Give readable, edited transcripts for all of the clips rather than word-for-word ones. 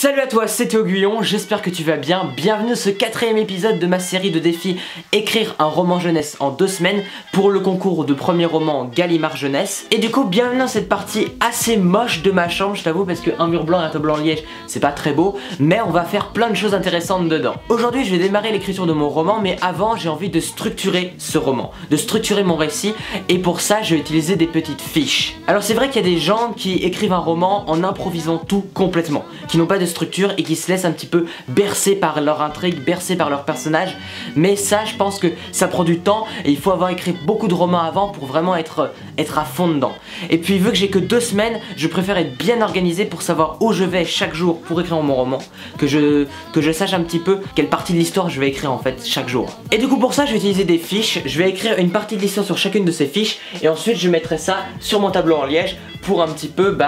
Salut à toi, c'est Théo Guyon, j'espère que tu vas bien. Bienvenue dans ce 4ème épisode de ma série de défis écrire un roman jeunesse en 2 semaines pour le concours de premier roman Gallimard Jeunesse. Et du coup, bienvenue dans cette partie assez moche de ma chambre, je t'avoue, parce qu'un mur blanc et un tableau en liège, c'est pas très beau, mais on va faire plein de choses intéressantes dedans. Aujourd'hui, je vais démarrer l'écriture de mon roman, mais avant, j'ai envie de structurer ce roman, de structurer mon récit, et pour ça, je vais utiliser des petites fiches. Alors c'est vrai qu'il y a des gens qui écrivent un roman en improvisant tout complètement, qui n'ont pas de structure et qui se laissent un petit peu bercer par leur intrigue, bercer par leur personnage, mais ça je pense que ça prend du temps et il faut avoir écrit beaucoup de romans avant pour vraiment être à fond dedans. Et puis vu que j'ai que 2 semaines, je préfère être bien organisé pour savoir où je vais chaque jour pour écrire mon roman, que je sache un petit peu quelle partie de l'histoire je vais écrire en fait chaque jour. Et du coup pour ça je vais utiliser des fiches, je vais écrire une partie de l'histoire sur chacune de ces fiches et ensuite je mettrai ça sur mon tableau en liège pour un petit peu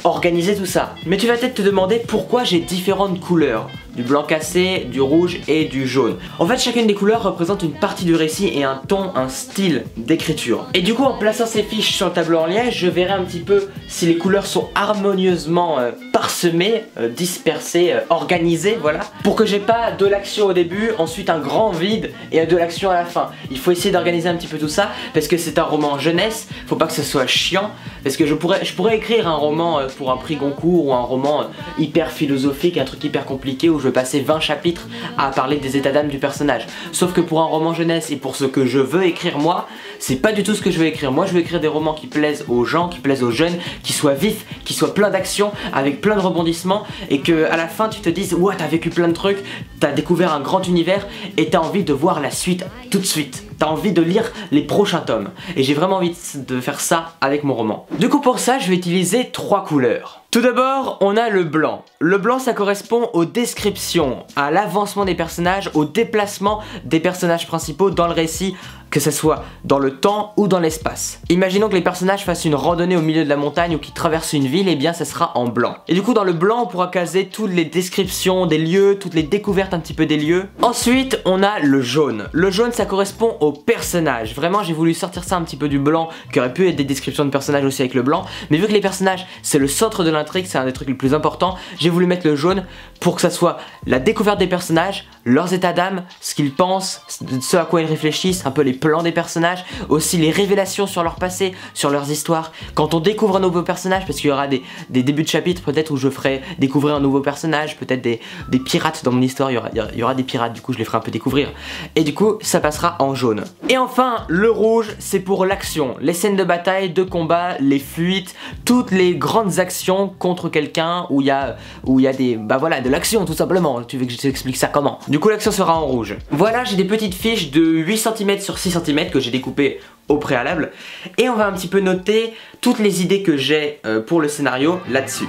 organiser tout ça. Mais tu vas peut-être te demander pourquoi j'ai différentes couleurs, du blanc cassé, du rouge et du jaune. En fait chacune des couleurs représente une partie du récit et un ton, un style d'écriture. Et du coup en plaçant ces fiches sur le tableau en liège, je verrai un petit peu si les couleurs sont harmonieusement parsemées, dispersées, organisées, voilà. Pour que j'ai pas de l'action au début, ensuite un grand vide et de l'action à la fin. Il faut essayer d'organiser un petit peu tout ça parce que c'est un roman jeunesse, faut pas que ce soit chiant. Parce que je pourrais écrire un roman pour un prix Goncourt ou un roman hyper philosophique, un truc hyper compliqué où je vais passer 20 chapitres à parler des états d'âme du personnage. Sauf que pour un roman jeunesse et pour ce que je veux écrire moi, c'est pas du tout ce que je veux écrire. Moi je veux écrire des romans qui plaisent aux gens, qui plaisent aux jeunes, qui soient vifs, qui soient pleins d'action, avec plein de rebondissements et que à la fin tu te dises ouais t'as vécu plein de trucs, t'as découvert un grand univers et t'as envie de voir la suite tout de suite. T'as envie de lire les prochains tomes. Et j'ai vraiment envie de faire ça avec mon roman. Du coup pour ça je vais utiliser 3 couleurs. Tout d'abord on a le blanc. Le blanc ça correspond aux descriptions, à l'avancement des personnages, au déplacement des personnages principaux dans le récit, que ce soit dans le temps ou dans l'espace. Imaginons que les personnages fassent une randonnée au milieu de la montagne ou qu'ils traversent une ville, et bien ça sera en blanc. Et du coup dans le blanc on pourra caser toutes les descriptions des lieux, toutes les découvertes un petit peu des lieux. Ensuite on a le jaune. Le jaune ça correspond aux personnages. Vraiment j'ai voulu sortir ça un petit peu du blanc, qui aurait pu être des descriptions de personnages aussi avec le blanc, mais vu que les personnages c'est le centre de l'intrigue, c'est un des trucs les plus importants, j'ai voulu mettre le jaune pour que ça soit la découverte des personnages, leurs états d'âme, ce qu'ils pensent, ce à quoi ils réfléchissent, un peu les plans des personnages, aussi les révélations sur leur passé, sur leurs histoires. Quand on découvre un nouveau personnage, parce qu'il y aura des débuts de chapitres peut-être où je ferai découvrir un nouveau personnage, peut-être des pirates dans mon histoire, il y aura des pirates, du coup je les ferai un peu découvrir. Et du coup ça passera en jaune. Et enfin le rouge c'est pour l'action, les scènes de bataille, de combat, les fuites, toutes les grandes actions contre quelqu'un où il y a de l'action tout simplement. Tu veux que je t'explique ça comment? Du coup l'action sera en rouge. Voilà, j'ai des petites fiches de 8 cm sur 6 cm que j'ai découpées au préalable et on va un petit peu noter toutes les idées que j'ai pour le scénario là-dessus.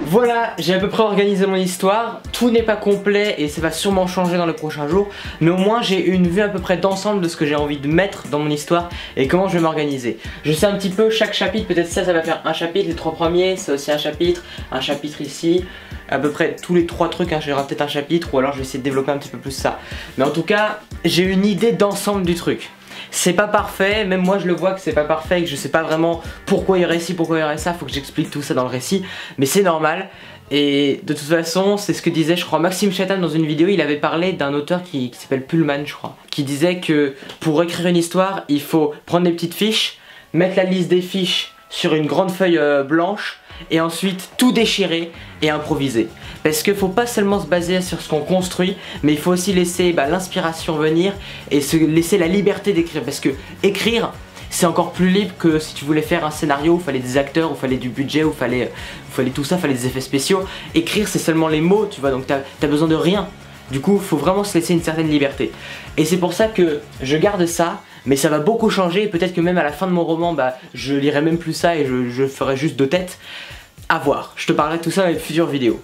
Voilà, j'ai à peu près organisé mon histoire, tout n'est pas complet et ça va sûrement changer dans les prochains jours, mais au moins j'ai une vue à peu près d'ensemble de ce que j'ai envie de mettre dans mon histoire et comment je vais m'organiser. Je sais un petit peu chaque chapitre, peut-être ça va faire un chapitre, les 3 premiers, c'est aussi un chapitre ici, à peu près tous les 3 trucs, hein, j'aurai peut-être un chapitre ou alors je vais essayer de développer un petit peu plus ça. Mais en tout cas, j'ai une idée d'ensemble du truc. C'est pas parfait, même moi je le vois que c'est pas parfait, que je sais pas vraiment pourquoi il y aurait ci, pourquoi il y aurait ça, faut que j'explique tout ça dans le récit, mais c'est normal. Et de toute façon, c'est ce que disait je crois Maxime Chatham dans une vidéo, il avait parlé d'un auteur qui s'appelle Pullman je crois, qui disait que pour écrire une histoire, il faut prendre des petites fiches, mettre la liste des fiches sur une grande feuille blanche et ensuite tout déchirer et improviser. Parce qu'il faut pas seulement se baser sur ce qu'on construit, mais il faut aussi laisser l'inspiration venir et se laisser la liberté d'écrire. Parce que écrire, c'est encore plus libre que si tu voulais faire un scénario où il fallait des acteurs, où il fallait du budget, où il fallait tout ça, il fallait des effets spéciaux. Écrire c'est seulement les mots, tu vois, donc t'as besoin de rien. Du coup, il faut vraiment se laisser une certaine liberté. Et c'est pour ça que je garde ça, mais ça va beaucoup changer. Peut-être que même à la fin de mon roman, je lirai même plus ça et je ferai juste 2 têtes. À voir, je te parlerai de tout ça dans les futures vidéos.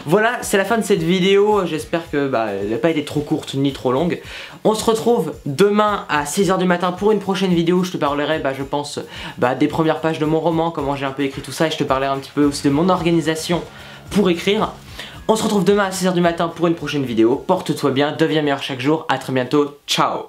Voilà, c'est la fin de cette vidéo, j'espère que elle n'a pas été trop courte ni trop longue. On se retrouve demain à 6 h du matin pour une prochaine vidéo. Je te parlerai, je pense, des premières pages de mon roman, comment j'ai un peu écrit tout ça, et je te parlerai un petit peu aussi de mon organisation pour écrire. On se retrouve demain à 6h du matin pour une prochaine vidéo. Porte-toi bien, deviens meilleur chaque jour. À très bientôt, ciao.